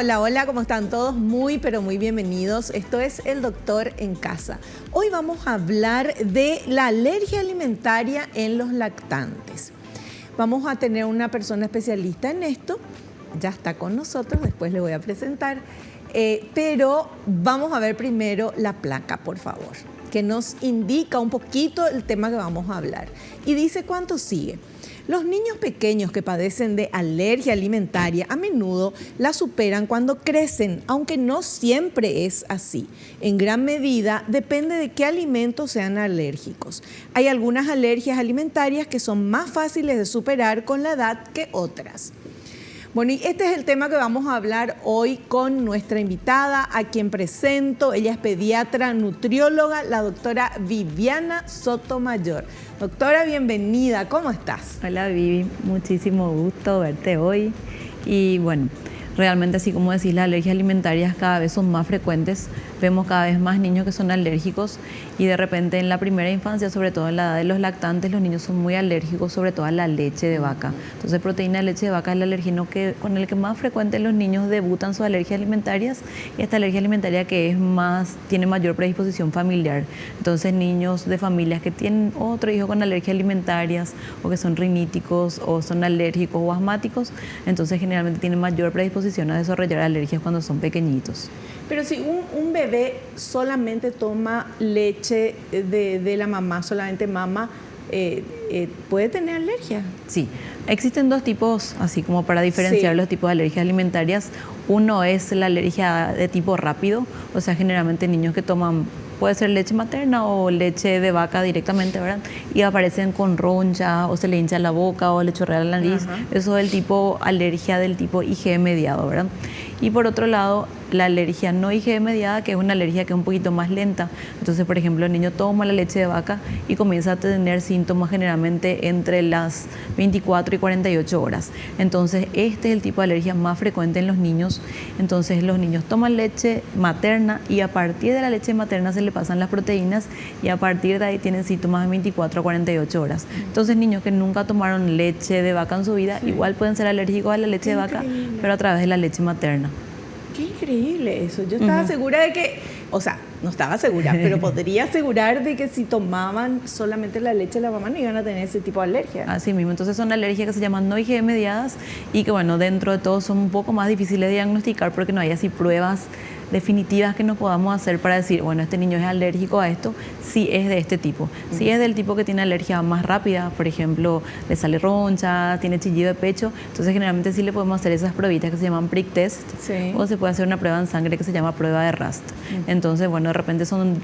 Hola, hola, ¿cómo están todos? Muy, pero muy bienvenidos. Esto es El Doctor en Casa. Hoy vamos a hablar de la alergia alimentaria en los lactantes. Vamos a tener una persona especialista en esto. Ya está con nosotros, después le voy a presentar. Pero vamos a ver primero la placa, por favor, que nos indica un poquito el tema que vamos a hablar. Y dice cuánto sigue. Los niños pequeños que padecen de alergia alimentaria a menudo la superan cuando crecen, aunque no siempre es así. En gran medida depende de qué alimentos sean alérgicos. Hay algunas alergias alimentarias que son más fáciles de superar con la edad que otras. Bueno, y este es el tema que vamos a hablar hoy con nuestra invitada, a quien presento. Ella es pediatra nutrióloga, la doctora Viviana Sotomayor. Doctora, bienvenida, ¿cómo estás? Hola Vivi, muchísimo gusto verte hoy. Y bueno, realmente así como decís, las alergias alimentarias cada vez son más frecuentes. Vemos cada vez más niños que son alérgicos y de repente en la primera infancia, sobre todo en la edad de los lactantes, los niños son muy alérgicos, sobre todo a la leche de vaca. Entonces, proteína de leche de vaca es el alergeno con el que más frecuente los niños debutan sus alergias alimentarias, y esta alergia alimentaria que tiene mayor predisposición familiar. Entonces, niños de familias que tienen otro hijo con alergias alimentarias o que son riníticos o son alérgicos o asmáticos, entonces generalmente tienen mayor predisposición a desarrollar alergias cuando son pequeñitos. Pero si un bebé solamente toma leche de la mamá, solamente mama, ¿puede tener alergia? Sí, existen dos tipos, así como para diferenciar los tipos de alergias alimentarias. Uno es la alergia de tipo rápido, o sea, generalmente niños que toman, puede ser leche materna o leche de vaca directamente, ¿verdad? Y aparecen con roncha o se le hincha la boca o le chorrea la nariz. Eso es el tipo alergia del tipo IgE mediado, ¿verdad? Y por otro lado, la alergia no IgE mediada, que es una alergia que es un poquito más lenta. Entonces, por ejemplo, el niño toma la leche de vaca y comienza a tener síntomas generalmente entre las 24 y 48 horas. Entonces, este es el tipo de alergia más frecuente en los niños. Entonces, los niños toman leche materna y a partir de la leche materna se le pasan las proteínas y a partir de ahí tienen síntomas de 24 a 48 horas. Entonces, niños que nunca tomaron leche de vaca en su vida, igual pueden ser alérgicos a la leche de vaca, pero a través de la leche materna. Qué increíble eso. Yo estaba segura de que, o sea, no estaba segura, pero podría asegurar de que si tomaban solamente la leche de la mamá no iban a tener ese tipo de alergia. Así mismo, entonces son alergias que se llaman no IgE mediadas y que bueno, dentro de todo son un poco más difíciles de diagnosticar porque no hay así pruebas definitivas que nos podamos hacer para decir, bueno, este niño es alérgico a esto, si es de este tipo. Si es del tipo que tiene alergia más rápida, por ejemplo, le sale roncha, tiene chillido de pecho, entonces generalmente sí le podemos hacer esas pruebitas que se llaman prick test, o se puede hacer una prueba en sangre que se llama prueba de Rast. Entonces, bueno, de repente son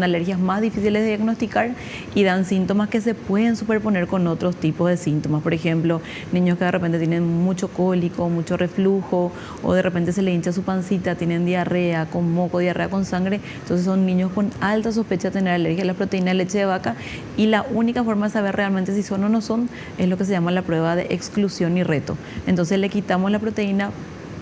alergias más difíciles de diagnosticar y dan síntomas que se pueden superponer con otros tipos de síntomas. Por ejemplo, niños que de repente tienen mucho cólico, mucho reflujo, o de repente se le hincha su pancita, tienen diarrea con moco, diarrea con sangre, entonces son niños con alta sospecha de tener alergia a la proteína de leche de vaca y la única forma de saber realmente si son o no son es lo que se llama la prueba de exclusión y reto. Entonces le quitamos la proteína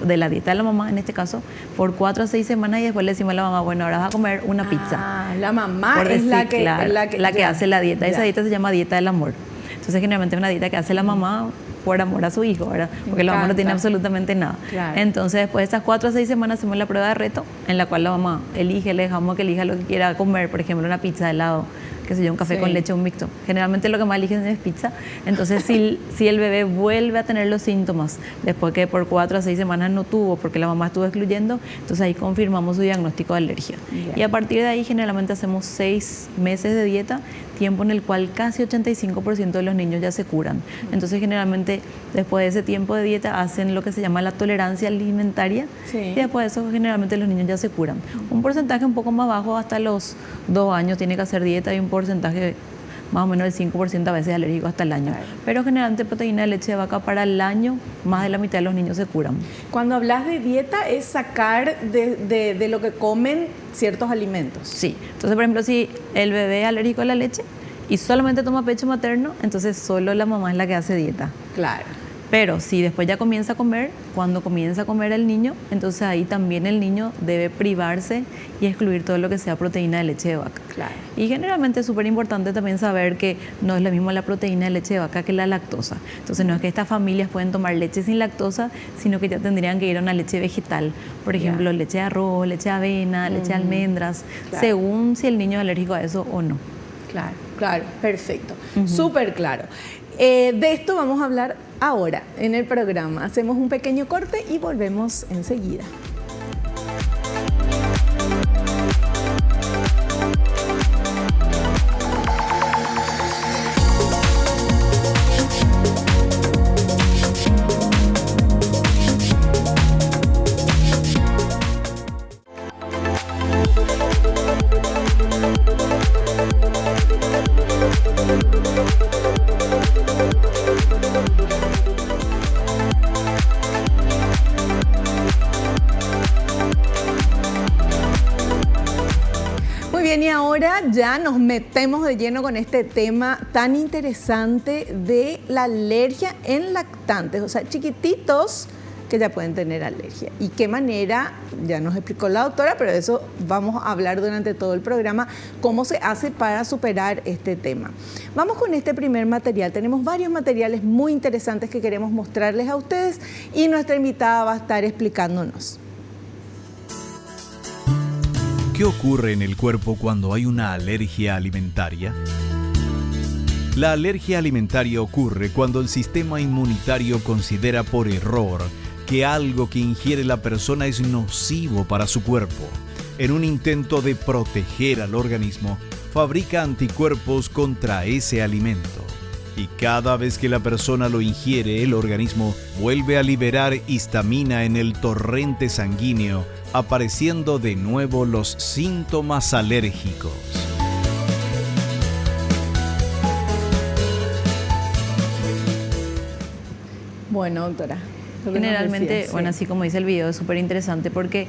de la dieta de la mamá, en este caso, por 4 a 6 semanas y después le decimos a la mamá, bueno, ahora vas a comer una pizza. La mamá es la que hace la dieta. Esa dieta se llama dieta del amor. Entonces generalmente es una dieta que hace la mamá por amor a su hijo, ¿verdad? Porque la mamá no tiene absolutamente nada. Claro. Entonces, después de estas 4 a 6 semanas hacemos la prueba de reto, en la cual la mamá elige, le dejamos que elija lo que quiera comer, por ejemplo, una pizza, helado, qué sé yo, un café con leche, un mixto. Generalmente lo que más eligen es pizza. Entonces, si el bebé vuelve a tener los síntomas después que por 4 a 6 semanas no tuvo, porque la mamá estuvo excluyendo, entonces ahí confirmamos su diagnóstico de alergia. Y a partir de ahí, generalmente hacemos 6 meses de dieta, tiempo en el cual casi 85% de los niños ya se curan. Entonces, generalmente, después de ese tiempo de dieta, hacen lo que se llama la tolerancia alimentaria y después de eso, generalmente, los niños ya se curan. Un porcentaje un poco más bajo, hasta los 2 años tiene que hacer dieta y un porcentaje más o menos del 5% a veces alérgico hasta el año. Pero generalmente proteína de leche de vaca para el año, más de la mitad de los niños se curan. Cuando hablas de dieta es sacar de lo que comen ciertos alimentos. Sí, entonces por ejemplo si el bebé es alérgico a la leche y solamente toma pecho materno, entonces solo la mamá es la que hace dieta. Claro. Pero si después ya comienza a comer, cuando comienza a comer el niño, entonces ahí también el niño debe privarse y excluir todo lo que sea proteína de leche de vaca. Claro. Y generalmente es súper importante también saber que no es lo mismo la proteína de leche de vaca que la lactosa. Entonces no es que estas familias pueden tomar leche sin lactosa, sino que ya tendrían que ir a una leche vegetal. Por ejemplo, leche de arroz, leche de avena, leche de almendras, según si el niño es alérgico a eso o no. Claro, claro, perfecto. Súper claro. De esto vamos a hablar ahora en el programa. Hacemos un pequeño corte y volvemos enseguida. Y ahora ya nos metemos de lleno con este tema tan interesante de la alergia en lactantes, o sea, chiquititos que ya pueden tener alergia. ¿Y qué manera? Ya nos explicó la doctora, pero de eso vamos a hablar durante todo el programa, cómo se hace para superar este tema. Vamos con este primer material. Tenemos varios materiales muy interesantes que queremos mostrarles a ustedes y nuestra invitada va a estar explicándonos. ¿Qué ocurre en el cuerpo cuando hay una alergia alimentaria? La alergia alimentaria ocurre cuando el sistema inmunitario considera por error que algo que ingiere la persona es nocivo para su cuerpo. En un intento de proteger al organismo, fabrica anticuerpos contra ese alimento. Y cada vez que la persona lo ingiere, el organismo vuelve a liberar histamina en el torrente sanguíneo, apareciendo de nuevo los síntomas alérgicos. Bueno, doctora. Generalmente, bueno, así como dice el video, es súper interesante porque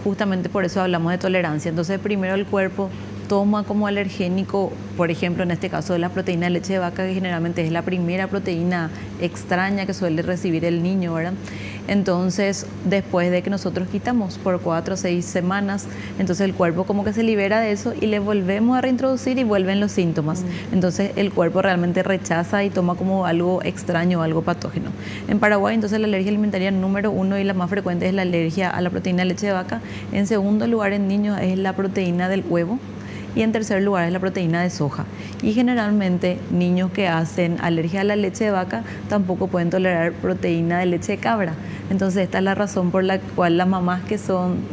justamente por eso hablamos de tolerancia. Entonces, primero el cuerpo toma como alergénico, por ejemplo, en este caso de la proteína de leche de vaca, que generalmente es la primera proteína extraña que suele recibir el niño, ¿verdad? Entonces, después de que nosotros quitamos por 4 o 6 semanas, entonces el cuerpo como que se libera de eso y le volvemos a reintroducir y vuelven los síntomas. Entonces, el cuerpo realmente rechaza y toma como algo extraño, algo patógeno. En Paraguay, entonces, la alergia alimentaria número 1 y la más frecuente es la alergia a la proteína de leche de vaca. En segundo lugar, en niños, es la proteína del huevo. Y en tercer lugar es la proteína de soja. Y generalmente niños que hacen alergia a la leche de vaca tampoco pueden tolerar proteína de leche de cabra. Entonces esta es la razón por la cual las mamás que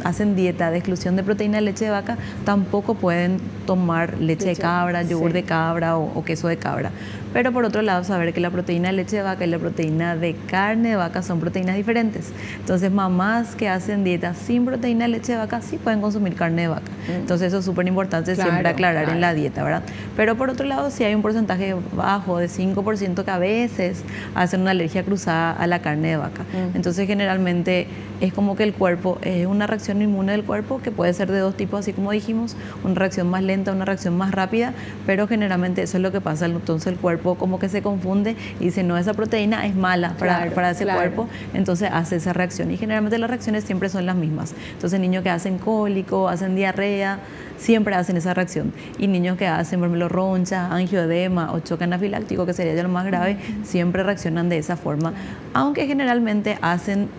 hacen dieta de exclusión de proteína de leche de vaca tampoco pueden tomar leche de cabra, yogur de cabra o queso de cabra. Pero por otro lado, saber que la proteína de leche de vaca y la proteína de carne de vaca son proteínas diferentes. Entonces, mamás que hacen dieta sin proteína de leche de vaca sí pueden consumir carne de vaca. Entonces, eso es súper importante siempre aclarar en la dieta, ¿verdad? Pero por otro lado, sí hay un porcentaje bajo de 5% que a veces hacen una alergia cruzada a la carne de vaca. Entonces, generalmente es como que el cuerpo, es una reacción inmune del cuerpo que puede ser de dos tipos, así como dijimos, una reacción más lenta, una reacción más rápida, pero generalmente eso es lo que pasa. Entonces, el cuerpo como que se confunde y dice, no, esa proteína es mala para ese cuerpo, entonces hace esa reacción. Y generalmente las reacciones siempre son las mismas. Entonces, niños que hacen cólico, hacen diarrea, siempre hacen esa reacción. Y niños que hacen, por ejemplo, ronchas, angioedema o choque anafiláctico, que sería ya lo más grave, siempre reaccionan de esa forma, aunque generalmente hacen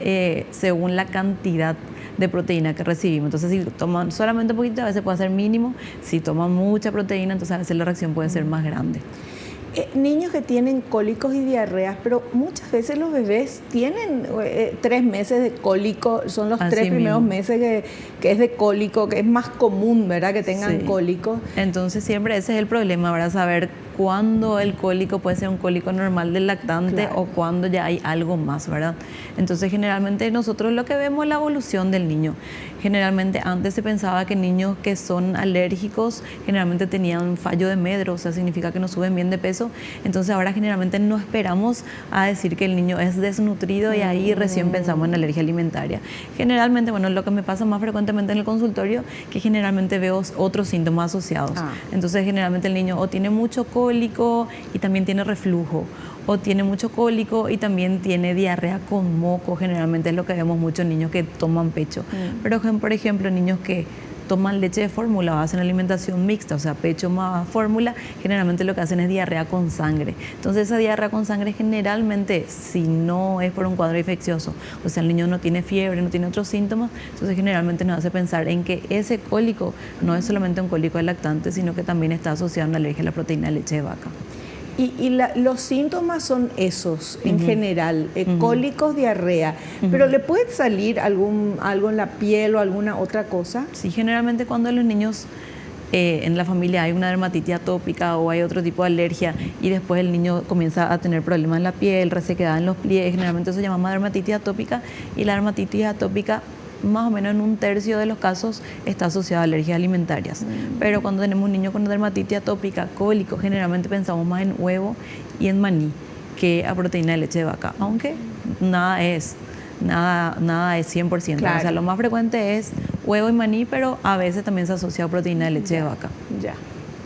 según la cantidad de proteína que recibimos. Entonces, si toman solamente un poquito, a veces puede ser mínimo. Si toman mucha proteína, entonces a veces la reacción puede ser más grande. Niños que tienen cólicos y diarreas, pero muchas veces los bebés tienen 3 meses de cólico, son los 3 primeros meses que es de cólico, que es más común, ¿verdad?, que tengan cólicos. Entonces siempre ese es el problema, ¿verdad?, saber cuándo el cólico puede ser un cólico normal del lactante o cuándo ya hay algo más, ¿verdad? Entonces generalmente nosotros lo que vemos es la evolución del niño. generalmente antes se pensaba que niños que son alérgicos generalmente tenían fallo de Medro, o sea, significa que no suben bien de peso. Entonces ahora generalmente no esperamos a decir que el niño es desnutrido y ahí recién pensamos en alergia alimentaria. Generalmente, bueno, lo que me pasa más frecuentemente en el consultorio, que generalmente veo otros síntomas asociados. Entonces generalmente el niño o tiene mucho cólico y también tiene reflujo, o tiene mucho cólico y también tiene diarrea con moco. Generalmente es lo que vemos muchos niños que toman pecho. Pero por ejemplo, niños que toman leche de fórmula o hacen alimentación mixta, o sea, pecho más fórmula, generalmente lo que hacen es diarrea con sangre. Entonces esa diarrea con sangre generalmente, si no es por un cuadro infeccioso, o sea, el niño no tiene fiebre, no tiene otros síntomas, entonces generalmente nos hace pensar en que ese cólico no es solamente un cólico de lactante, sino que también está asociado a una alergia a la proteína de leche de vaca. Los síntomas son esos, en general, cólicos, diarrea, pero ¿le puede salir algo en la piel o alguna otra cosa? Sí, generalmente cuando los niños en la familia hay una dermatitis atópica o hay otro tipo de alergia y después el niño comienza a tener problemas en la piel, resequedad en los pliegues, generalmente eso se llama dermatitis atópica, y la dermatitis atópica más o menos en 1/3 de los casos está asociada a alergias alimentarias. Pero cuando tenemos un niño con dermatitis atópica, cólico, generalmente pensamos más en huevo y en maní que a proteína de leche de vaca, aunque nada es 100%. Claro. O sea, lo más frecuente es huevo y maní, pero a veces también se asocia a proteína de leche de vaca. Ya,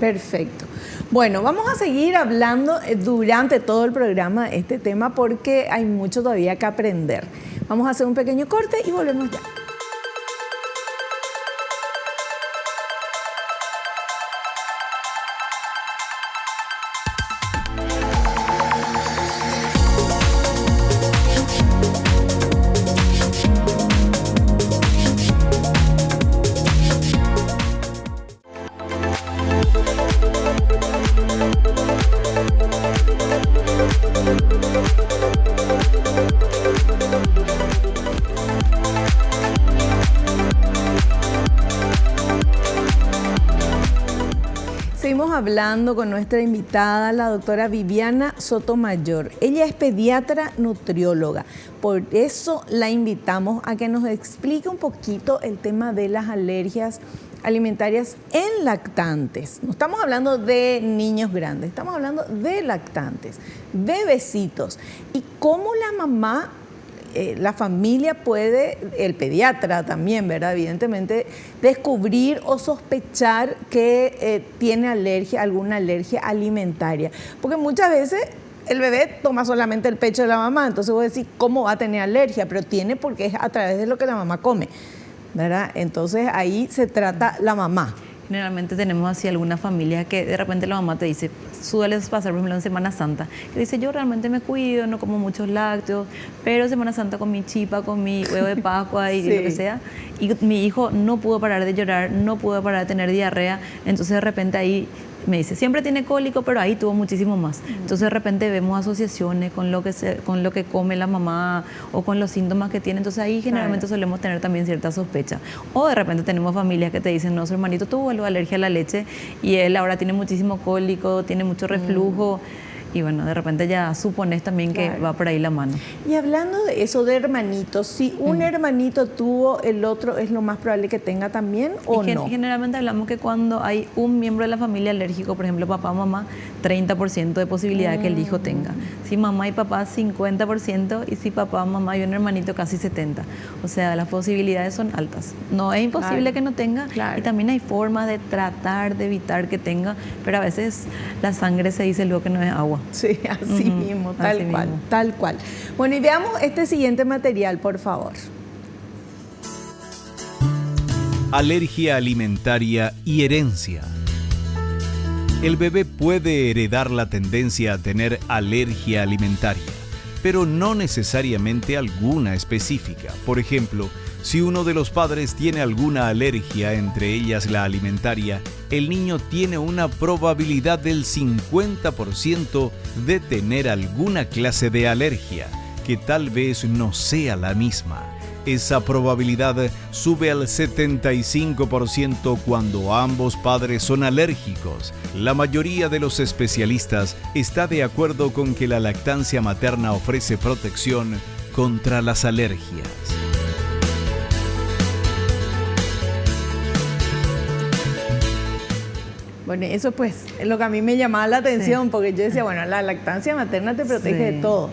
perfecto. Bueno, vamos a seguir hablando durante todo el programa de este tema porque hay mucho todavía que aprender. Vamos a hacer un pequeño corte y volvemos ya. Seguimos hablando con nuestra invitada, la doctora Viviana Sotomayor. Ella es pediatra nutrióloga, por eso la invitamos a que nos explique un poquito el tema de las alergias alimentarias en lactantes. No estamos hablando de niños grandes, estamos hablando de lactantes, bebecitos. Y cómo la mamá, la familia puede, el pediatra también, ¿verdad? Evidentemente, descubrir o sospechar que tiene alguna alergia alimentaria. Porque muchas veces el bebé toma solamente el pecho de la mamá, entonces vos decís, ¿cómo va a tener alergia? Pero tiene porque es a través de lo que la mamá come, ¿verdad? Entonces ahí se trata la mamá. Generalmente tenemos así algunas familias que de repente la mamá te dice, suele pasar por ejemplo en Semana Santa, que dice, yo realmente me cuido, no como muchos lácteos, pero Semana Santa con mi chipa, con mi huevo de Pascua y lo que sea, y mi hijo no pudo parar de llorar, no pudo parar de tener diarrea, entonces de repente ahí me dice, siempre tiene cólico, pero ahí tuvo muchísimo más. Entonces de repente vemos asociaciones con lo que come la mamá o con los síntomas que tiene. Entonces ahí generalmente solemos tener también cierta sospecha. O de repente tenemos familias que te dicen, no, su hermanito tuvo algo de alergia a la leche y él ahora tiene muchísimo cólico, tiene mucho reflujo. Y bueno, de repente ya supones también que va por ahí la mano. Y hablando de eso, de hermanitos, si un hermanito tuvo, el otro es lo más probable que tenga también, ¿o no? Generalmente hablamos que cuando hay un miembro de la familia alérgico, por ejemplo, papá o mamá, 30% de posibilidad de que el hijo tenga. Si mamá y papá, 50%, y si papá, mamá y un hermanito, casi 70%. O sea, las posibilidades son altas. No es imposible que no tenga, y también hay formas de tratar de evitar que tenga, pero a veces la sangre se dice luego que no es agua. Sí, así mismo, tal cual. Bueno, y veamos este siguiente material, por favor. Alergia alimentaria y herencia. El bebé puede heredar la tendencia a tener alergia alimentaria, pero no necesariamente alguna específica. Por ejemplo, si uno de los padres tiene alguna alergia, entre ellas la alimentaria, el niño tiene una probabilidad del 50% de tener alguna clase de alergia, que tal vez no sea la misma. Esa probabilidad sube al 75% cuando ambos padres son alérgicos. La mayoría de los especialistas está de acuerdo con que la lactancia materna ofrece protección contra las alergias. Bueno, eso pues es lo que a mí me llamaba la atención, porque yo decía, bueno, la lactancia materna te protege de todo.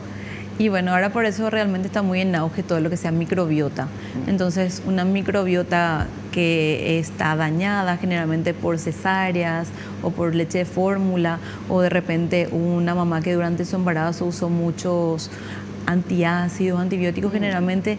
Y bueno, ahora por eso realmente está muy en auge todo lo que sea microbiota. Entonces, una microbiota que está dañada generalmente por cesáreas o por leche de fórmula, o de repente una mamá que durante su embarazo usó muchos antiácidos, antibióticos, generalmente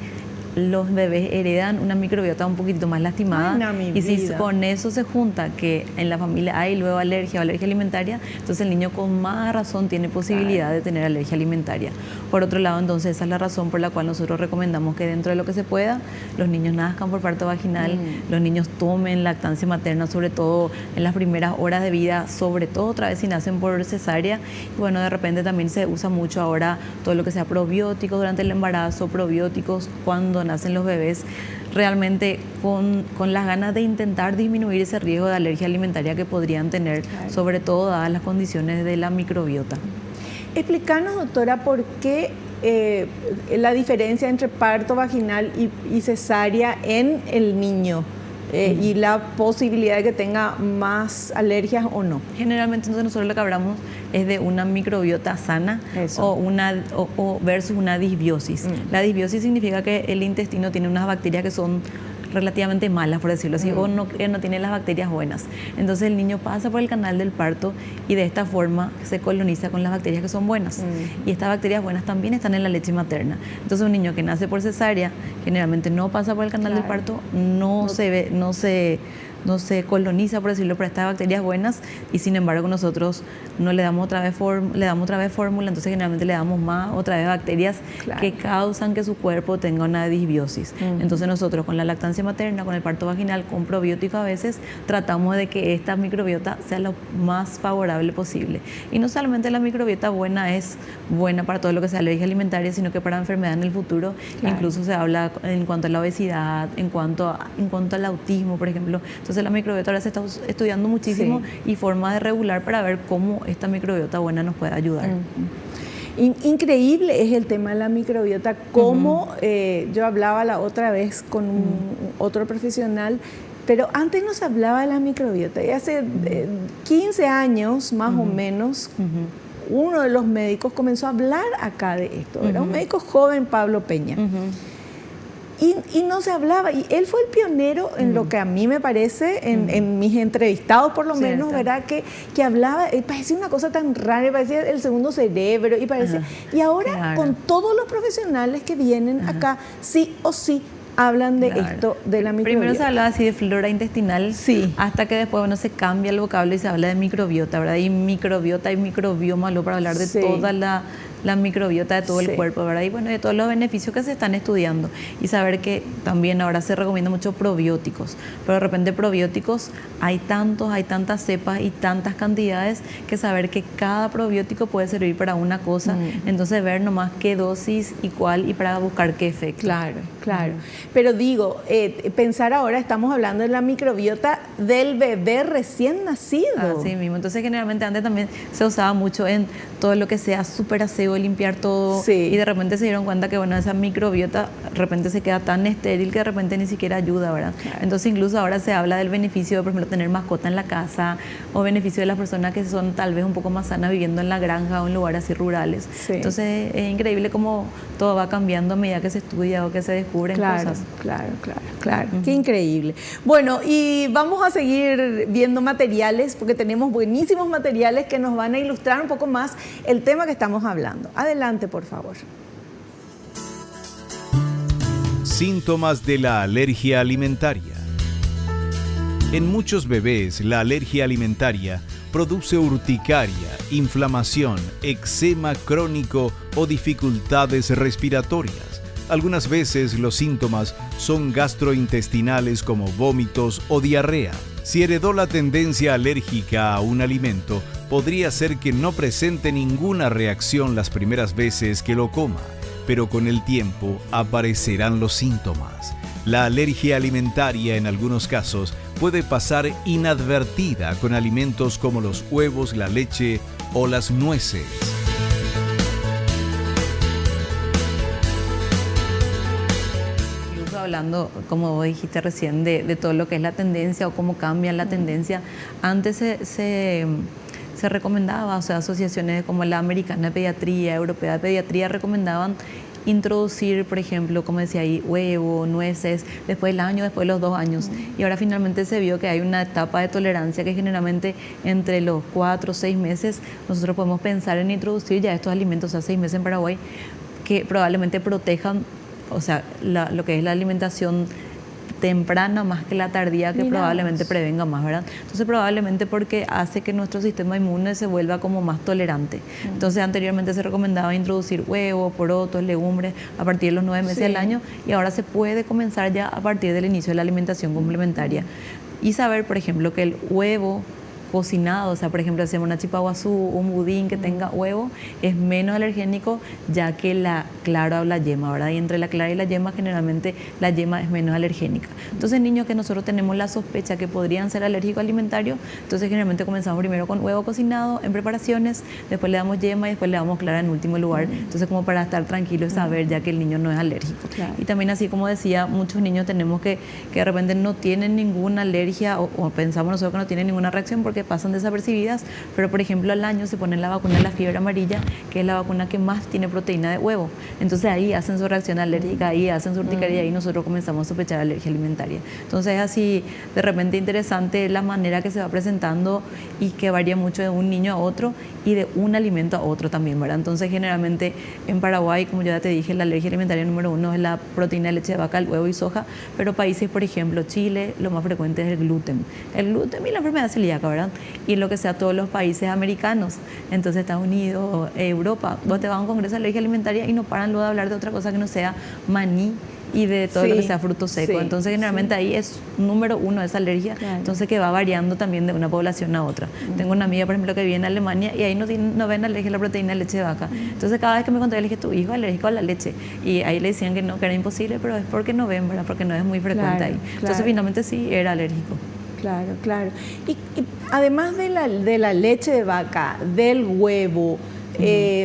los bebés heredan una microbiota un poquitito más lastimada. Ay, no, y si con eso se junta que en la familia hay luego alergia o alergia alimentaria, entonces el niño con más razón tiene posibilidad de tener alergia alimentaria. Por otro lado, entonces esa es la razón por la cual nosotros recomendamos que dentro de lo que se pueda, los niños nazcan por parto vaginal, los niños tomen lactancia materna, sobre todo en las primeras horas de vida, sobre todo otra vez si nacen por cesárea. Y bueno, de repente también se usa mucho ahora todo lo que sea probióticos durante el embarazo, probióticos cuando nacen los bebés, realmente con las ganas de intentar disminuir ese riesgo de alergia alimentaria que podrían tener, sobre todo dadas las condiciones de la microbiota. Explícanos, doctora, por qué la diferencia entre parto vaginal y cesárea en el niño y la posibilidad de que tenga más alergias o no. Generalmente entonces nosotros lo que hablamos es de una microbiota sana o versus una disbiosis. La disbiosis significa que el intestino tiene unas bacterias que son relativamente malas, por decirlo así, o no tiene las bacterias buenas. Entonces el niño pasa por el canal del parto y de esta forma se coloniza con las bacterias que son buenas. Y estas bacterias buenas también están en la leche materna. Entonces un niño que nace por cesárea generalmente no pasa por el canal del parto, no se coloniza, por decirlo, por estas bacterias buenas, y sin embargo nosotros no le damos otra vez fórmula, entonces generalmente le damos otra vez bacterias que causan que su cuerpo tenga una disbiosis. Entonces nosotros con la lactancia materna, con el parto vaginal, con probióticos a veces tratamos de que esta microbiota sea lo más favorable posible. Y no solamente la microbiota buena es buena para todo lo que sea alergia alimentaria, sino que para enfermedad en el futuro. Incluso se habla en cuanto a la obesidad, en cuanto al autismo, por ejemplo. Entonces la microbiota ahora se está estudiando muchísimo y forma de regular para ver cómo esta microbiota buena nos puede ayudar. Increíble es el tema de la microbiota, como yo hablaba la otra vez con otro profesional, pero antes no se hablaba de la microbiota, y hace 15 años más o menos, uno de los médicos comenzó a hablar acá de esto, era un médico joven, Pablo Peña. Y no se hablaba, y él fue el pionero en lo que a mí me parece, en mis entrevistados por lo menos, ¿verdad? Que hablaba, parecía una cosa tan rara, parecía el segundo cerebro, y parecía, y ahora con todos los profesionales que vienen acá, sí o sí, hablan de esto, de la microbiota. Primero se hablaba así de flora intestinal, hasta que después se cambia el vocablo y se habla de microbiota, ¿verdad? Y microbiota y microbioma, para hablar de toda la microbiota de todo el cuerpo, ¿verdad? Y bueno, de todos los beneficios que se están estudiando. Y saber que también ahora se recomienda mucho probióticos, pero de repente probióticos hay tantas cepas y tantas cantidades, que saber que cada probiótico puede servir para una cosa, entonces ver nomás qué dosis y cuál, y para buscar qué efecto. Claro. Pero digo, pensar ahora, estamos hablando de la microbiota del bebé recién nacido. Así mismo. Entonces generalmente antes también se usaba mucho en todo lo que sea súper aseo, limpiar todo, y de repente se dieron cuenta que esa microbiota de repente se queda tan estéril que de repente ni siquiera ayuda, ¿verdad? Entonces incluso ahora se habla del beneficio de, por ejemplo, tener mascota en la casa, o beneficio de las personas que son tal vez un poco más sanas viviendo en la granja o en lugares así rurales. Entonces es increíble cómo todo va cambiando a medida que se estudia o que se descubren cosas. Claro. Qué increíble. Bueno, y vamos a seguir viendo materiales, porque tenemos buenísimos materiales que nos van a ilustrar un poco más el tema que estamos hablando. Adelante, por favor. Síntomas de la alergia alimentaria. En muchos bebés, la alergia alimentaria produce urticaria, inflamación, eczema crónico o dificultades respiratorias. Algunas veces los síntomas son gastrointestinales, como vómitos o diarrea. Si heredó la tendencia alérgica a un alimento, podría ser que no presente ninguna reacción las primeras veces que lo coma, pero con el tiempo aparecerán los síntomas. La alergia alimentaria en algunos casos puede pasar inadvertida con alimentos como los huevos, la leche o las nueces. incluso hablando, como vos dijiste recién, de todo lo que es la tendencia o cómo cambia la tendencia, antes se recomendaba, o sea, asociaciones como la Americana de Pediatría, Europea de Pediatría, recomendaban introducir, por ejemplo, como decía ahí, huevo, nueces, después del año, después de los 2 años. Y ahora finalmente se vio que hay una etapa de tolerancia que generalmente entre los 4 o 6 meses nosotros podemos pensar en introducir ya estos alimentos, o sea, 6 meses en Paraguay, que probablemente protejan, o sea, lo que es la alimentación temprana más que la tardía, que probablemente prevenga más, ¿verdad? Entonces probablemente porque hace que nuestro sistema inmune se vuelva como más tolerante. Entonces anteriormente se recomendaba introducir huevos, porotos, legumbres a partir de los 9 meses del año, y ahora se puede comenzar ya a partir del inicio de la alimentación complementaria. Y saber, por ejemplo, que el huevo cocinado, o sea, por ejemplo, hacemos una chipaguazú, un budín que tenga huevo, es menos alergénico ya que la clara o la yema, ¿verdad? Y entre la clara y la yema, generalmente la yema es menos alergénica. Entonces, niños que nosotros tenemos la sospecha que podrían ser alérgicos alimentarios, entonces generalmente comenzamos primero con huevo cocinado en preparaciones, después le damos yema y después le damos clara en último lugar. Entonces, como para estar tranquilos y saber ya que el niño no es alérgico. Y también, así como decía, muchos niños tenemos que de repente no tienen ninguna alergia o pensamos nosotros que no tienen ninguna reacción porque pasan desapercibidas, pero por ejemplo al año se ponen la vacuna de la fiebre amarilla, que es la vacuna que más tiene proteína de huevo. Entonces ahí hacen su reacción alérgica, ahí hacen su urticaria y ahí nosotros comenzamos a sospechar alergia alimentaria. Entonces es así de repente interesante la manera que se va presentando y que varía mucho de un niño a otro y de un alimento a otro también, ¿verdad? Entonces generalmente en Paraguay, como ya te dije, la alergia alimentaria número 1 es la proteína de leche de vaca, el huevo y soja, pero países, por ejemplo, Chile, lo más frecuente es el gluten y la enfermedad celíaca, ¿verdad? Y lo que sea todos los países americanos, entonces Estados Unidos, Europa, vos te vas a un congreso de alergia alimentaria y no paran luego de hablar de otra cosa que no sea maní y de todo lo que sea fruto seco. Entonces generalmente ahí es número 1 esa alergia, entonces que va variando también de una población a otra. Tengo una amiga, por ejemplo, que vive en Alemania y ahí no ven alergia a la proteína de leche de vaca. Entonces cada vez que me conté, le dije, tu hijo es alérgico a la leche, y ahí le decían que no, que era imposible, pero es porque no ven, ¿verdad? Porque no es muy frecuente ahí. Entonces finalmente sí era alérgico. Claro, claro. Y además de la leche de vaca, del huevo,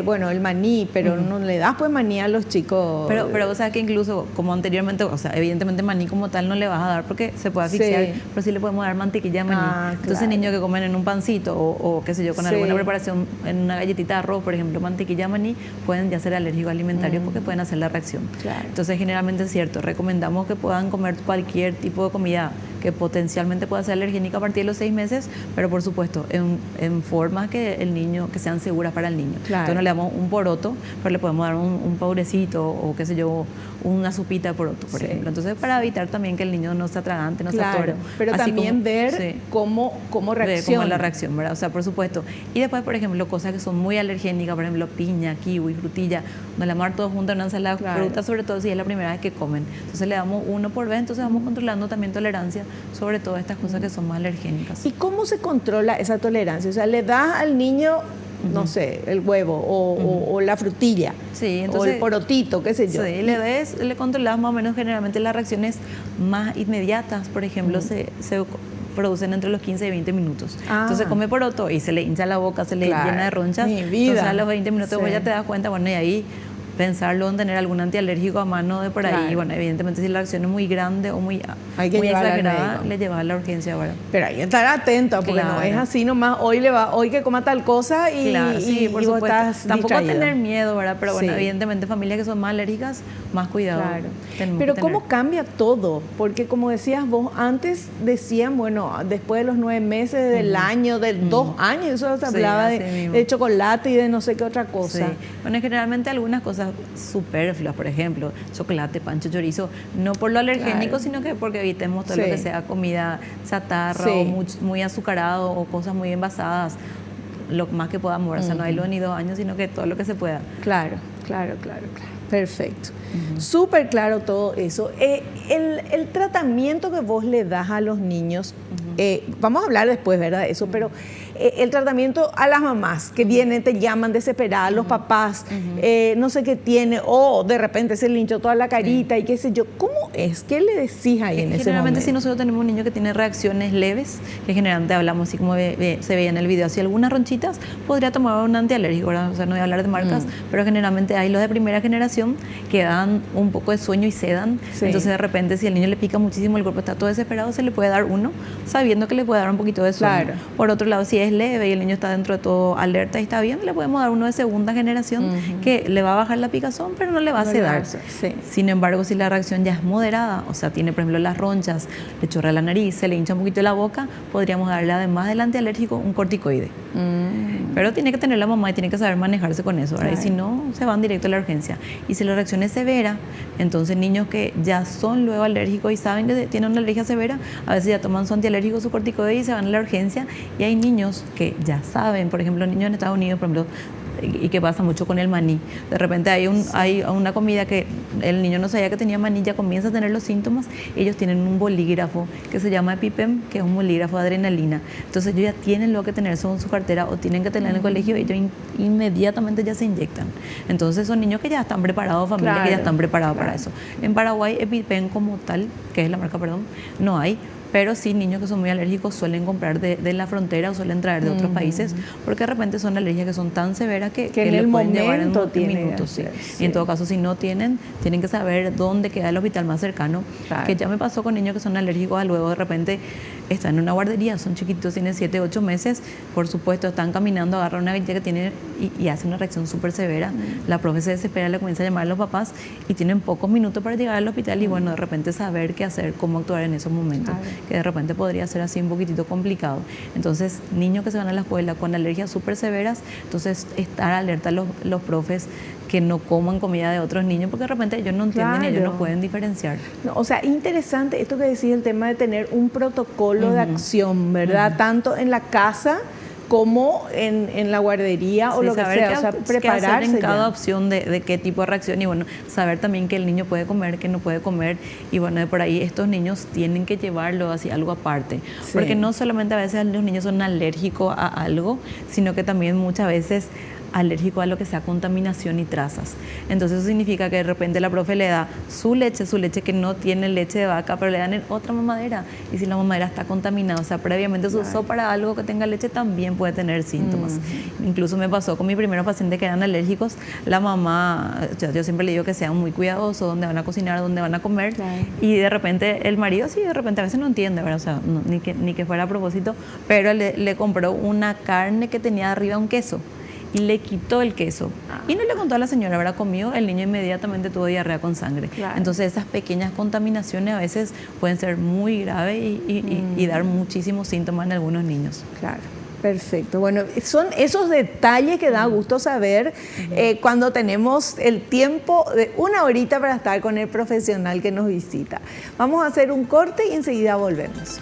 bueno, el maní, pero no le das pues maní a los chicos. Pero o sea que incluso como anteriormente, o sea, evidentemente maní como tal no le vas a dar porque se puede asfixiar, pero sí le podemos dar mantequilla de maní. Entonces niños que comen en un pancito o qué sé yo, con alguna preparación, en una galletita de arroz, por ejemplo, mantequilla de maní, pueden ya ser alérgicos alimentarios porque pueden hacer la reacción. Entonces generalmente es cierto, recomendamos que puedan comer cualquier tipo de comida que potencialmente pueda ser alergénica a partir de los 6 meses, pero por supuesto en formas que sean seguras para el niño. Entonces no le damos un poroto, pero le podemos dar un paurecito o qué sé yo, una sopita de poroto, por ejemplo. Entonces para evitar también que el niño no se atragante, no se atore. Pero así también como, ver cómo reacciona. Ver cómo es la reacción, ¿verdad? O sea, por supuesto. Y después, por ejemplo, cosas que son muy alergénicas, por ejemplo, piña, kiwi, frutilla, nos la vamos a dar todos juntos en una ensalada de fruta, sobre todo si es la primera vez que comen. Entonces le damos uno por vez, entonces vamos controlando también tolerancia sobre todas estas cosas que son más alergénicas. ¿Y cómo se controla esa tolerancia? O sea, le das al niño, no sé, el huevo o la frutilla, entonces, o el porotito, qué sé yo. Sí, le controlas más o menos. Generalmente las reacciones más inmediatas, por ejemplo, se producen entre los 15 y 20 minutos. Entonces come poroto y se le hincha la boca, se le llena de ronchas. Entonces a los 20 minutos vos ya te das cuenta, bueno, y ahí pensarlo en tener algún antialérgico a mano de por ahí. Bueno, evidentemente si la reacción es muy grande o muy exagerada, le llevas a la urgencia ahora. Pero hay que estar atento, porque no es así nomás, hoy que coma tal cosa y, sí, por supuesto. Tampoco distraído. Tener miedo, ¿verdad? Pero bueno, evidentemente familias que son más alérgicas, más cuidado. Pero ¿cómo cambia todo? Porque como decías vos, antes decían, bueno, después de los 9 meses del año, de 2 años, eso se hablaba de chocolate y de no sé qué otra cosa. Bueno, generalmente algunas cosas superfluas, por ejemplo, chocolate, pancho, chorizo, no por lo alergénico, sino que porque evitemos todo lo que sea comida chatarra o muy azucarado o cosas muy envasadas, lo más que podamos, o sea, no hay ni 2 años, sino que todo lo que se pueda. Claro. Perfecto. Súper claro todo eso. El tratamiento que vos le das a los niños, vamos a hablar después, ¿verdad? Eso, pero el tratamiento a las mamás que vienen, te llaman desesperadas, los papás, no sé qué tiene, o de repente se le hinchó toda la carita y qué sé yo. ¿Cómo es? ¿Qué le decís ahí en ese momento? Generalmente si nosotros tenemos un niño que tiene reacciones leves, que generalmente hablamos así como se veía en el video, así algunas ronchitas, podría tomar un antialérgico, ¿verdad? O sea, no voy a hablar de marcas, pero generalmente hay los de primera generación que dan un poco de sueño y sedan. Sí. Entonces de repente si al niño le pica muchísimo, el cuerpo está todo desesperado, se le puede dar uno, sabiendo que le puede dar un poquito de sueño. Claro. Por otro lado, si es leve y el niño está dentro de todo alerta y está bien, le podemos dar uno de segunda generación que le va a bajar la picazón, pero no le va a sedar. Sí. Sin embargo, si la reacción ya es moderada, o sea, tiene por ejemplo las ronchas, le chorrea la nariz, se le hincha un poquito la boca, podríamos darle además del antialérgico un corticoide. Pero tiene que tener la mamá y tiene que saber manejarse con eso, ¿verdad? Y si no, se van directo a la urgencia. Y si la reacción es severa, entonces niños que ya son luego alérgicos y saben que tienen una alergia severa, a veces ya toman su antialérgico, su corticoide y se van a la urgencia. Y hay niños que ya saben, por ejemplo, niños en Estados Unidos, por ejemplo, y que pasa mucho con el maní. De repente hay una comida que el niño no sabía que tenía maní, ya comienza a tener los síntomas. Ellos tienen un bolígrafo que se llama EpiPen, que es un bolígrafo de adrenalina. Entonces ellos ya tienen lo que tener eso en su cartera o tienen que tener en el colegio y ellos inmediatamente ya se inyectan. Entonces son niños que ya están preparados, familias que ya están preparados para eso. En Paraguay EpiPen como tal, que es la marca, perdón, no hay. Pero sí, niños que son muy alérgicos suelen comprar de la frontera o suelen traer de otros países, porque de repente son alergias que son tan severas que le pueden llevar en minutos. Sí. Y en todo caso, si no tienen que saber dónde queda el hospital más cercano. Claro. Que ya me pasó con niños que son alérgicos a luego de repente están en una guardería, son chiquitos, tienen 7, 8 meses, por supuesto, están caminando, agarran una galleta que tiene y hace una reacción súper severa. La profe se desespera, le comienza a llamar a los papás y tienen pocos minutos para llegar al hospital y bueno, de repente saber qué hacer, cómo actuar en esos momentos. Claro. Que de repente podría ser así un poquitito complicado. Entonces, niños que se van a la escuela con alergias súper severas, entonces estar alerta los profes que no coman comida de otros niños, porque de repente ellos no entienden y ellos no pueden diferenciar. No, o sea, interesante esto que decís, el tema de tener un protocolo de acción, ¿verdad? Tanto en la casa como en la guardería o lo que sea, o sea, prepararse en cada opción de qué tipo de reacción y bueno, saber también que el niño puede comer, que no puede comer y bueno, de por ahí estos niños tienen que llevarlo así algo aparte, porque no solamente a veces los niños son alérgicos a algo, sino que también muchas veces alérgico a lo que sea contaminación y trazas. Entonces eso significa que de repente la profe le da su leche que no tiene leche de vaca, pero le dan en otra mamadera. Y si la mamadera está contaminada, o sea, previamente se usó para algo que tenga leche, también puede tener síntomas. Incluso me pasó con mis primeros pacientes que eran alérgicos, la mamá, yo siempre le digo que sean muy cuidadosos, dónde van a cocinar, dónde van a comer, y de repente el marido sí, de repente a veces no entiende, ¿verdad? O sea, ni que fuera a propósito, pero le compró una carne que tenía arriba un queso. Y le quitó el queso. Y no le contó a la señora, ¿verdad? Comió, el niño inmediatamente tuvo diarrea con sangre. Claro. Entonces esas pequeñas contaminaciones a veces pueden ser muy graves y dar muchísimos síntomas en algunos niños. Claro. Perfecto. Bueno, son esos detalles que da gusto saber cuando tenemos el tiempo de una horita para estar con el profesional que nos visita. Vamos a hacer un corte y enseguida volvemos.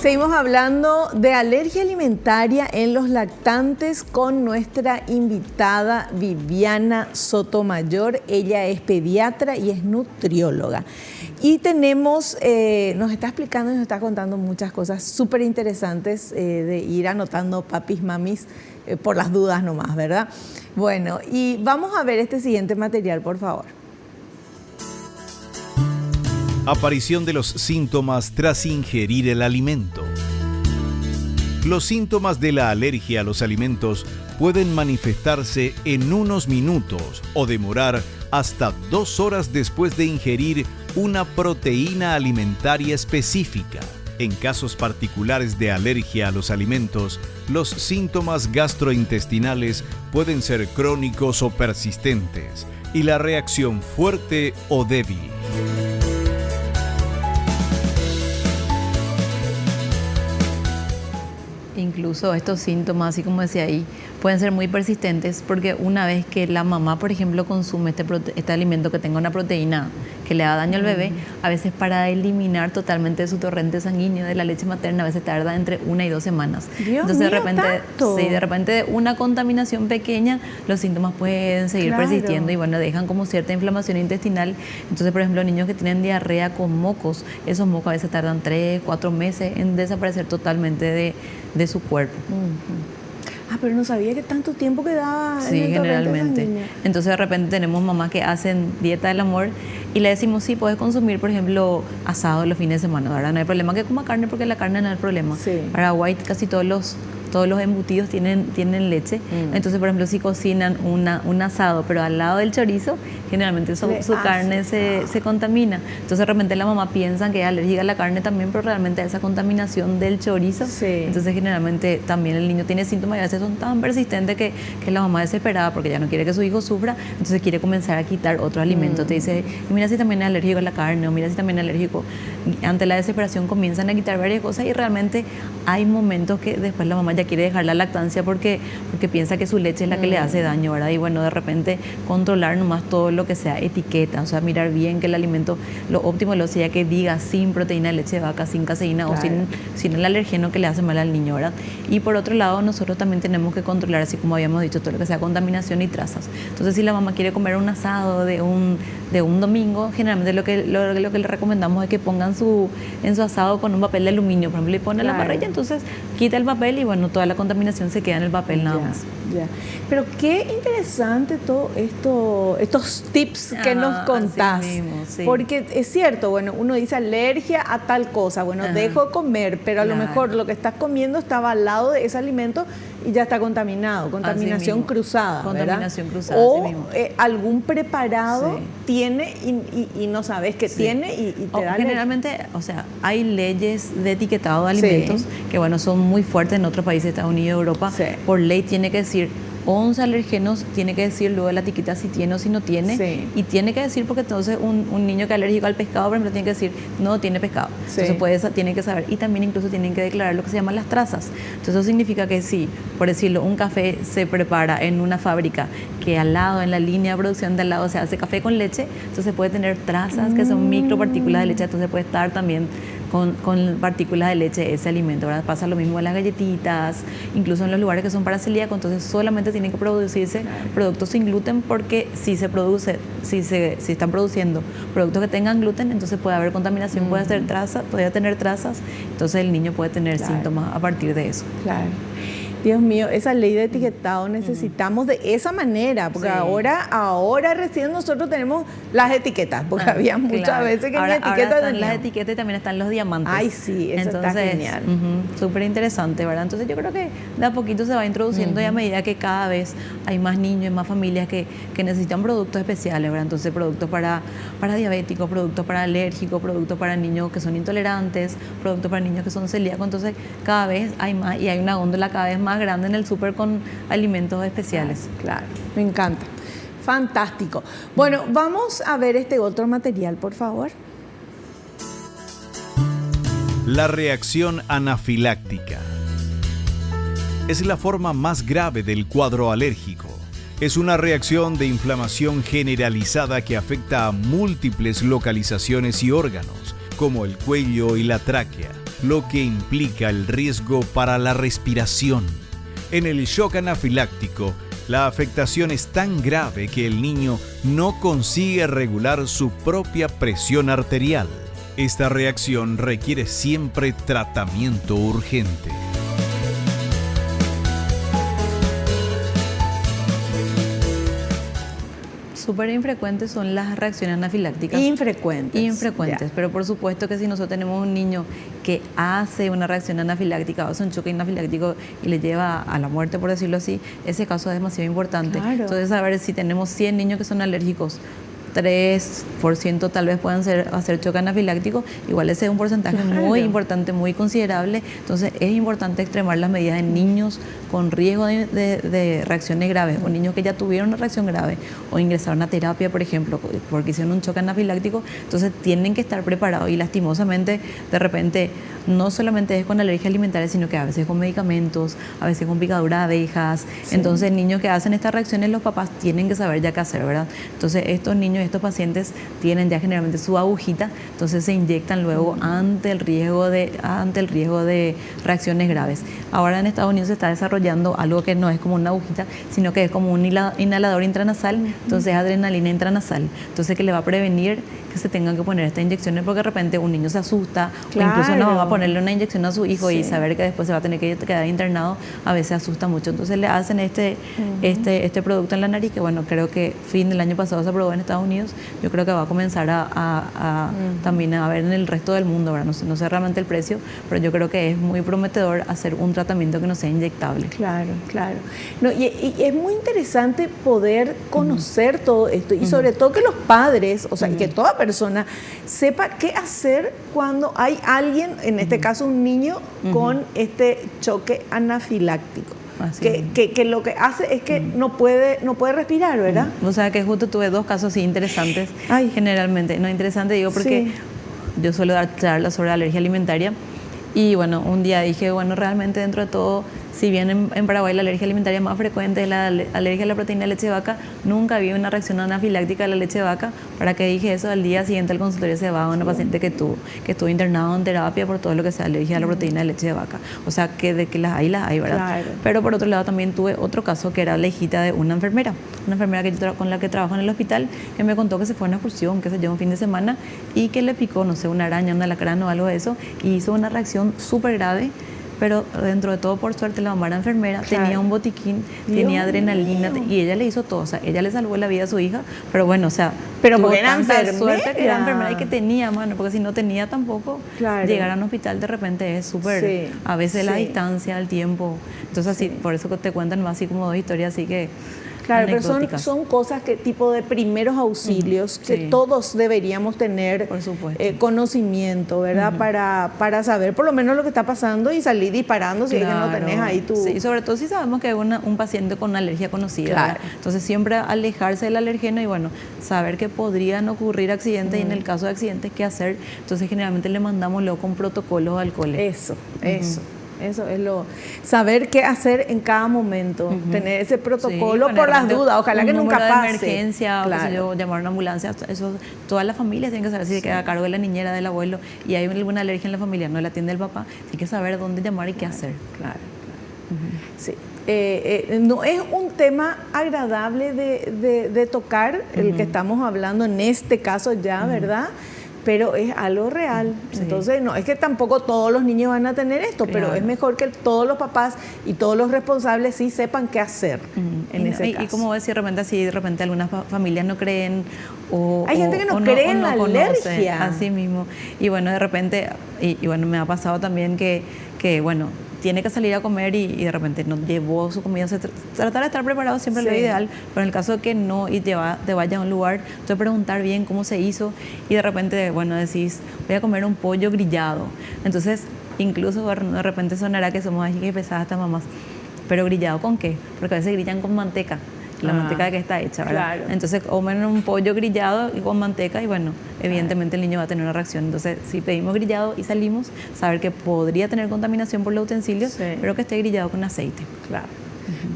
Seguimos hablando de alergia alimentaria en los lactantes con nuestra invitada Viviana Sotomayor. Ella es pediatra y es nutrióloga. Y tenemos, nos está explicando y nos está contando muchas cosas súper interesantes de ir anotando papis, mamis, por las dudas nomás, ¿verdad? Bueno, y vamos a ver este siguiente material, por favor. Aparición de los síntomas tras ingerir el alimento. Los síntomas de la alergia a los alimentos pueden manifestarse en unos minutos o demorar hasta 2 horas después de ingerir una proteína alimentaria específica. En casos particulares de alergia a los alimentos, los síntomas gastrointestinales pueden ser crónicos o persistentes y la reacción fuerte o débil. incluso estos síntomas, así como decía ahí, pueden ser muy persistentes porque una vez que la mamá, por ejemplo, consume este alimento que tenga una proteína que le da daño al bebé, a veces para eliminar totalmente su torrente sanguíneo de la leche materna, a veces tarda entre 1 y 2 semanas. Entonces de repente, sí, de repente una contaminación pequeña, los síntomas pueden seguir persistiendo y bueno, dejan como cierta inflamación intestinal. Entonces, por ejemplo, niños que tienen diarrea con mocos, esos mocos a veces tardan 3, 4 meses en desaparecer totalmente de su cuerpo. Pero no sabía que tanto tiempo quedaba sí, en el generalmente. sanguíneo. Entonces de repente tenemos mamás que hacen dieta del amor y le decimos, sí, puedes consumir, por ejemplo, asado los fines de semana, ¿verdad? No hay problema que coma carne porque la carne no es el problema. Sí. Paraguay casi todos los embutidos tienen leche. Entonces, por ejemplo, si cocinan un asado, pero al lado del chorizo, generalmente su carne se contamina. Entonces, de repente la mamá piensa que es alérgica a la carne también, pero realmente esa contaminación del chorizo. Sí. Entonces, generalmente también el niño tiene síntomas y a veces son tan persistentes que la mamá desesperada porque ya no quiere que su hijo sufra, entonces quiere comenzar a quitar otro alimento. Te dice, mira si también es alérgico a la carne o mira si también es alérgico. Y ante la desesperación comienzan a quitar varias cosas y realmente hay momentos que después la mamá ya quiere dejar la lactancia porque piensa que su leche es la que le hace daño, ¿verdad? Y bueno, de repente controlar nomás todo lo que sea etiqueta, o sea, mirar bien que el alimento, lo óptimo lo sea que diga sin proteína de leche de vaca, sin caseína o sin el alergeno que le hace mal al niño, ¿verdad? Y por otro lado, nosotros también tenemos que controlar, así como habíamos dicho, todo lo que sea contaminación y trazas. Entonces, si la mamá quiere comer un asado de un domingo, generalmente lo que le recomendamos es que pongan en su asado con un papel de aluminio, por ejemplo, y pone la parrilla, entonces quita el papel y bueno, toda la contaminación se queda en el papel nada más. Pero qué interesante todo estos tips que nos contás. Así mismo, sí. Porque es cierto, bueno, uno dice alergia a tal cosa, bueno, dejo de comer, pero a lo mejor lo que estás comiendo estaba al lado de ese alimento y ya está contaminado, contaminación cruzada, contaminación ¿verdad? cruzada, o así mismo. Algún preparado tiene y no sabes que tiene y te da generalmente, o sea, hay leyes de etiquetado de alimentos que bueno, son muy fuertes en otros países, Estados Unidos, Europa. Por ley tiene que decir 11 alergenos, tiene que decir luego la etiqueta si tiene o si no tiene, y tiene que decir porque entonces un niño que es alérgico al pescado, por ejemplo, tiene que decir no tiene pescado, entonces tiene que saber, y también incluso tienen que declarar lo que se llaman las trazas. Entonces eso significa que si, por decirlo, un café se prepara en una fábrica que al lado, en la línea de producción de al lado se hace café con leche, entonces puede tener trazas que son micropartículas de leche, entonces puede estar también con partículas de leche ese alimento, ¿verdad? Pasa lo mismo en las galletitas, incluso en los lugares que son para celíacos, entonces solamente tienen que producirse productos sin gluten porque si están produciendo productos que tengan gluten, entonces puede haber contaminación, puede tener trazas, entonces el niño puede tener síntomas a partir de eso. Claro. Dios mío, esa ley de etiquetado necesitamos de esa manera, porque ahora recién nosotros tenemos las etiquetas, porque había muchas veces que ahora, en etiquetas ahora están las etiquetas y también están los diamantes. Ay, sí, eso está genial. Súper interesante, ¿verdad? Entonces yo creo que de a poquito se va introduciendo y a medida que cada vez hay más niños y más familias que necesitan productos especiales, ¿verdad? Entonces productos para diabéticos, productos para alérgicos, productos para niños que son intolerantes, productos para niños que son celíacos, entonces cada vez hay más y hay una góndola cada vez más grande en el súper con alimentos especiales. Claro, me encanta. Fantástico. Bueno, vamos a ver este otro material, por favor. La reacción anafiláctica es la forma más grave del cuadro alérgico. Es una reacción de inflamación generalizada que afecta a múltiples localizaciones y órganos, como el cuello y la tráquea, lo que implica el riesgo para la respiración. En el shock anafiláctico, la afectación es tan grave que el niño no consigue regular su propia presión arterial. Esta reacción requiere siempre tratamiento urgente. Súper infrecuentes son las reacciones anafilácticas. Infrecuentes, pero por supuesto que si nosotros tenemos un niño que hace una reacción anafiláctica o hace un choque anafiláctico y le lleva a la muerte, por decirlo así, ese caso es demasiado importante. Entonces, a ver, si tenemos 100 niños que son alérgicos, 3% tal vez puedan hacer choque anafiláctico, igual ese es un porcentaje muy importante, muy considerable. Entonces es importante extremar las medidas en niños con riesgo de reacciones graves o niños que ya tuvieron una reacción grave o ingresaron a terapia, por ejemplo, porque hicieron un choque anafiláctico. Entonces tienen que estar preparados y lastimosamente de repente no solamente es con alergia alimentaria, sino que a veces con medicamentos, a veces con picadura de abejas. Sí. Entonces, niños que hacen estas reacciones, los papás tienen que saber ya qué hacer, ¿verdad? Entonces, estos niños, estos pacientes tienen ya generalmente su agujita, entonces se inyectan luego ante el riesgo de reacciones graves. Ahora en Estados Unidos se está desarrollando algo que no es como una agujita, sino que es como un inhalador intranasal, entonces adrenalina intranasal, entonces que le va a prevenir que se tengan que poner estas inyecciones porque de repente un niño se asusta, claro, o incluso no va a ponerle una inyección a su hijo, sí, y saber que después se va a tener que quedar internado, a veces asusta mucho. Entonces le hacen este producto en la nariz, que bueno, creo que fin del año pasado se aprobó en Estados Unidos, yo creo que va a comenzar también a ver en el resto del mundo, ¿verdad? No sé realmente el precio, pero yo creo que es muy prometedor hacer un tratamiento que no sea inyectable. Claro, claro. No, y es muy interesante poder conocer todo esto, y sobre todo que los padres, o sea, y que toda persona sepa qué hacer cuando hay alguien, en este caso un niño, con este choque anafiláctico. Que lo que hace es que no puede respirar, ¿verdad? O sea, que justo tuve dos casos así interesantes. Ay. Generalmente, no interesante digo porque sí, yo suelo dar charlas sobre alergia alimentaria y bueno, un día dije, bueno, realmente dentro de todo, si bien en Paraguay la alergia alimentaria más frecuente es la alergia a la proteína de leche de vaca, nunca vi una reacción anafiláctica a la leche de vaca. Para que dije eso, al día siguiente al consultorio se va una paciente que estuvo internado en terapia por todo lo que sea alergia a la proteína de leche de vaca. O sea, que de que las hay, ¿verdad? Claro. Pero por otro lado también tuve otro caso que era la hijita de una enfermera con la que trabajo en el hospital, que me contó que se fue a una excursión, que se llevó un fin de semana y que le picó, no sé, una araña, un alacrán o algo de eso, y hizo una reacción súper grave. Pero dentro de todo, por suerte, la mamá era enfermera, claro, tenía un botiquín, tenía adrenalina, y ella le hizo todo, o sea, ella le salvó la vida a su hija, pero bueno, o sea, pero porque era enfermera, suerte que era enfermera y que tenía, mano, porque si no tenía tampoco, claro, llegar a un hospital de repente es súper, sí, a veces la distancia, el tiempo, entonces así, por eso te cuentan más así como dos historias así que... Claro, pero son cosas que tipo de primeros auxilios que todos deberíamos tener conocimiento, ¿verdad? Para saber por lo menos lo que está pasando y salir disparando si es que no tenés ahí tu... Sí, sobre todo si sabemos que es un paciente con una alergia conocida. Claro. Entonces siempre alejarse del alergeno y bueno, saber que podrían ocurrir accidentes y en el caso de accidentes, ¿qué hacer? Entonces generalmente le mandamos luego con protocolos al cole. Eso es saber qué hacer en cada momento, tener ese protocolo por las dudas, ojalá que nunca pase. De emergencia, claro, o llamar a una ambulancia, eso todas las familias tienen que saber si se queda a cargo de la niñera, del abuelo y hay alguna alergia en la familia, no la atiende el papá, tiene que saber dónde llamar y qué hacer. Claro. Sí. No es un tema agradable de tocar, el que estamos hablando en este caso ya, ¿verdad? Pero es algo real. Sí. Entonces, no es que tampoco todos los niños van a tener esto, claro, pero es mejor que todos los papás y todos los responsables sí sepan qué hacer en ese caso. Y como decía, de repente algunas familias no creen hay gente que no cree en la alergia. Así mismo. Y bueno, de repente, y bueno, me ha pasado también que bueno, tiene que salir a comer y de repente no llevó su comida. Tratar de estar preparado siempre es lo ideal, pero en el caso de que no y te vaya a un lugar, tú preguntar bien cómo se hizo y de repente, bueno, decís, voy a comer un pollo grillado. Entonces, incluso de repente sonará que somos así que pesadas estas mamás, pero ¿grillado con qué? Porque a veces grillan con manteca. La manteca que está hecha, ¿verdad? Claro. Entonces comen un pollo grillado y con manteca y bueno, evidentemente el niño va a tener una reacción. Entonces, si pedimos grillado y salimos, saber que podría tener contaminación por los utensilios, pero que esté grillado con aceite. Claro.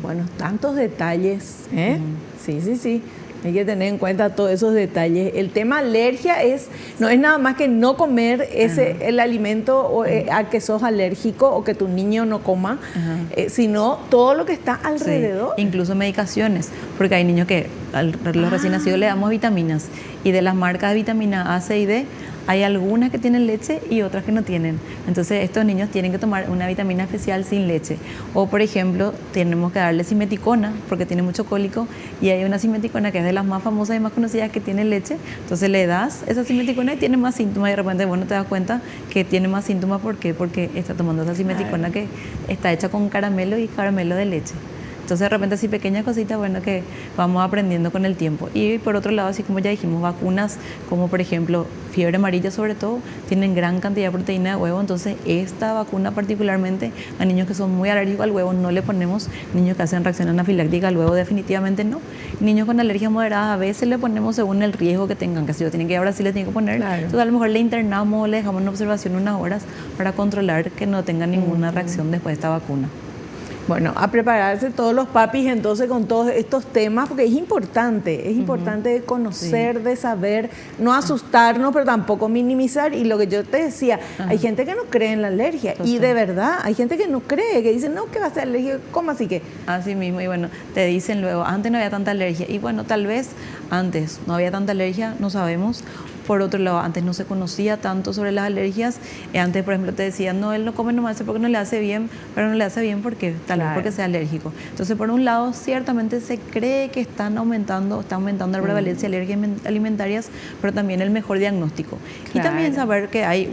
Bueno, tantos detalles, ¿eh? Sí. Hay que tener en cuenta todos esos detalles. El tema alergia no es nada más que no comer el alimento a que sos alérgico o que tu niño no coma, sino todo lo que está alrededor. Sí. Incluso medicaciones, porque hay niños que a los recién nacidos le damos vitaminas y de las marcas de vitamina A, C y D, hay algunas que tienen leche y otras que no tienen. Entonces estos niños tienen que tomar una vitamina especial sin leche. O por ejemplo, tenemos que darle simeticona porque tiene mucho cólico y hay una simeticona que es de las más famosas y más conocidas que tiene leche. Entonces le das esa simeticona y tiene más síntomas y de repente, bueno, te das cuenta que tiene más síntomas. ¿Por qué? Porque está tomando esa simeticona que está hecha con caramelo y caramelo de leche. Entonces de repente así pequeñas cositas, bueno, que vamos aprendiendo con el tiempo. Y por otro lado, así como ya dijimos, vacunas como por ejemplo fiebre amarilla sobre todo, tienen gran cantidad de proteína de huevo, entonces esta vacuna particularmente a niños que son muy alérgicos al huevo no le ponemos, niños que hacen reacción anafiláctica al huevo definitivamente no. Niños con alergias moderadas a veces le ponemos según el riesgo que tengan, que si lo tienen que ir a Brasil les tienen que poner, Claro. entonces a lo mejor le internamos o le dejamos en observación unas horas para controlar que no tenga ninguna reacción después de esta vacuna. Bueno, a prepararse todos los papis entonces con todos estos temas, porque es importante conocer, de saber, no asustarnos, pero tampoco minimizar. Y lo que yo te decía, hay gente que no cree en la alergia, y de verdad, hay gente que no cree, que dice, no, que va a ser alergia, ¿cómo así que? Así mismo, y bueno, te dicen luego, antes no había tanta alergia, y bueno, tal vez antes no había tanta alergia, no sabemos. Por otro lado, antes no se conocía tanto sobre las alergias. Antes, por ejemplo, te decían, no, él no come nomás porque no le hace bien, pero no le hace bien porque tal vez porque sea alérgico. Entonces, por un lado, ciertamente se cree que está aumentando la prevalencia de alergias alimentarias, pero también el mejor diagnóstico. Y también saber que hay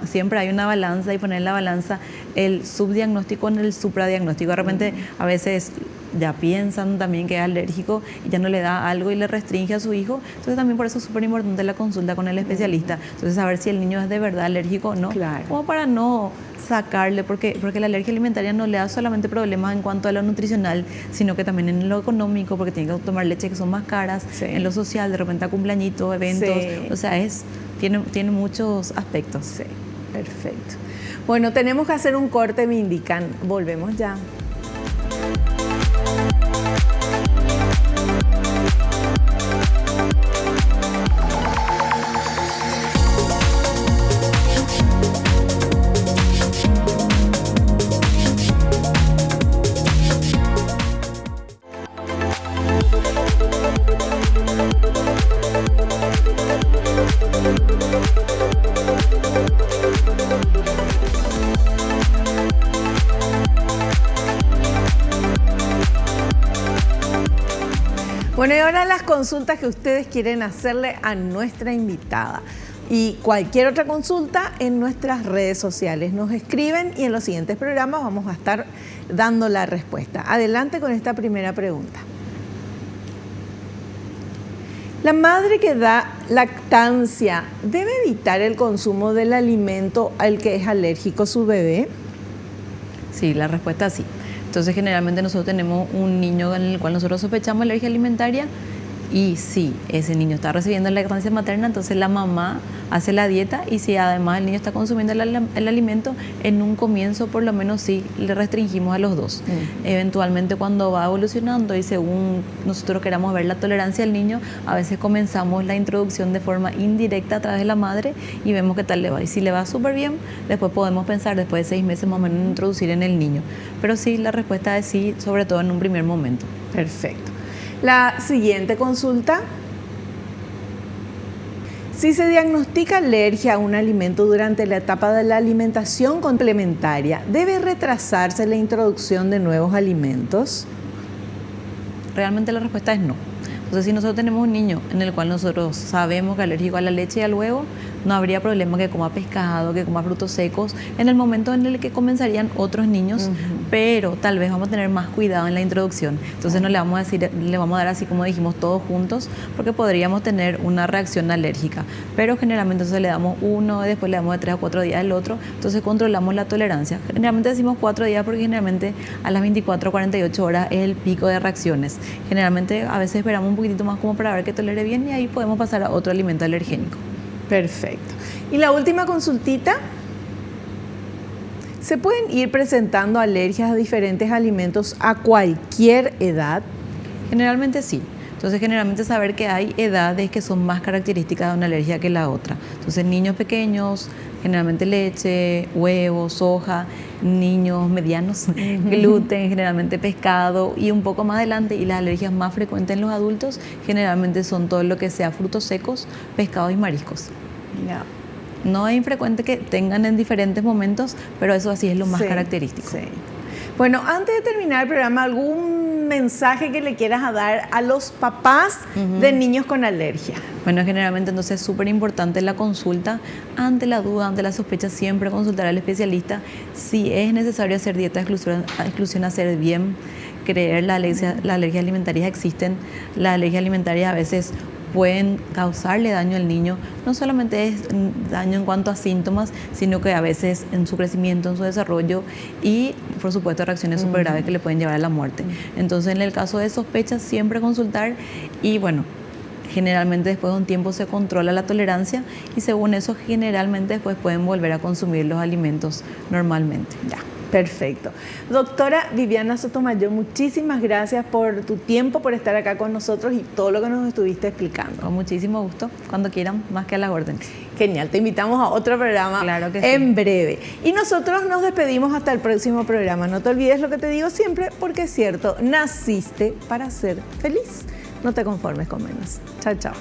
siempre hay una balanza y poner en la balanza el subdiagnóstico en el supradiagnóstico. De repente, a veces ya piensan también que es alérgico y ya no le da algo y le restringe a su hijo. Entonces también por eso es súper importante la consulta con el especialista. Entonces saber si el niño es de verdad alérgico o no. Claro. Como para no sacarle, porque la alergia alimentaria no le da solamente problemas en cuanto a lo nutricional, sino que también en lo económico, porque tiene que tomar leche que son más caras, en lo social, de repente a cumpleañitos, eventos. O sea, tiene muchos aspectos. Sí, perfecto. Bueno, tenemos que hacer un corte, me indican. Volvemos ya. Bueno, y ahora las consultas que ustedes quieren hacerle a nuestra invitada. Y cualquier otra consulta en nuestras redes sociales. Nos escriben y en los siguientes programas vamos a estar dando la respuesta. Adelante con esta primera pregunta. ¿La madre que da lactancia debe evitar el consumo del alimento al que es alérgico su bebé? Sí, la respuesta es sí. Entonces, generalmente nosotros tenemos un niño en el cual nosotros sospechamos alergia alimentaria y si ese niño está recibiendo la lactancia materna, entonces la mamá hace la dieta y si además el niño está consumiendo el alimento, en un comienzo por lo menos sí le restringimos a los dos. Eventualmente cuando va evolucionando y según nosotros queramos ver la tolerancia del niño, a veces comenzamos la introducción de forma indirecta a través de la madre y vemos qué tal le va. Y si le va súper bien, después podemos pensar después de 6 meses más o menos en introducir en el niño. Pero sí, la respuesta es sí, sobre todo en un primer momento. Perfecto. La siguiente consulta. Si se diagnostica alergia a un alimento durante la etapa de la alimentación complementaria, ¿debe retrasarse la introducción de nuevos alimentos? Realmente la respuesta es no. Entonces, si nosotros tenemos un niño en el cual nosotros sabemos que es alérgico a la leche y al huevo, no habría problema que coma pescado, que coma frutos secos, en el momento en el que comenzarían otros niños, pero tal vez vamos a tener más cuidado en la introducción. Entonces no le vamos a dar así como dijimos todos juntos, porque podríamos tener una reacción alérgica. Pero generalmente entonces le damos uno, después le damos de 3 a 4 días el otro, entonces controlamos la tolerancia. Generalmente decimos 4 días porque generalmente a las 24 o 48 horas es el pico de reacciones. Generalmente a veces esperamos un poquitito más como para ver que tolere bien y ahí podemos pasar a otro alimento alergénico. Perfecto. Y la última consultita. ¿Se pueden ir presentando alergias a diferentes alimentos a cualquier edad? Generalmente sí. Entonces, generalmente saber que hay edades que son más características de una alergia que la otra. Entonces, niños pequeños, generalmente leche, huevos, soja, niños medianos, gluten, generalmente pescado y un poco más adelante. Y las alergias más frecuentes en los adultos generalmente son todo lo que sea frutos secos, pescados y mariscos. Mira. No es infrecuente que tengan en diferentes momentos, pero eso así es lo más característico. Sí. Bueno, antes de terminar el programa, ¿algún mensaje que le quieras dar a los papás de niños con alergia? Bueno, generalmente entonces es súper importante la consulta. Ante la duda, ante la sospecha, siempre consultar al especialista. Si es necesario hacer dieta de exclusión, hacer bien. creer las alergias alimentarias existen. Las alergias alimentarias a veces pueden causarle daño al niño. No solamente es daño en cuanto a síntomas, sino que a veces en su crecimiento, en su desarrollo y, por supuesto, reacciones súper graves que le pueden llevar a la muerte. Entonces, en el caso de sospechas, siempre consultar y, bueno, generalmente después de un tiempo se controla la tolerancia y según eso, generalmente después pueden volver a consumir los alimentos normalmente. Ya. Perfecto. Doctora Viviana Sotomayor, muchísimas gracias por tu tiempo, por estar acá con nosotros y todo lo que nos estuviste explicando. Con muchísimo gusto, cuando quieran, más que a las órdenes. Genial, te invitamos a otro programa en breve. Y nosotros nos despedimos hasta el próximo programa. No te olvides lo que te digo siempre, porque es cierto, naciste para ser feliz. No te conformes con menos. Chao, chao.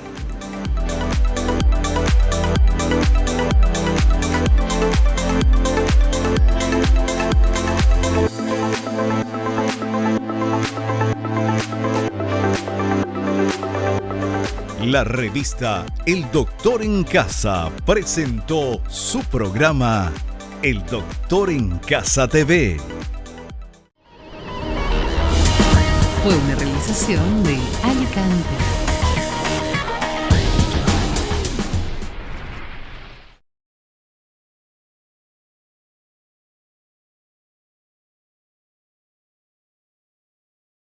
La revista El Doctor en Casa presentó su programa El Doctor en Casa TV. Fue una realización de Alicante.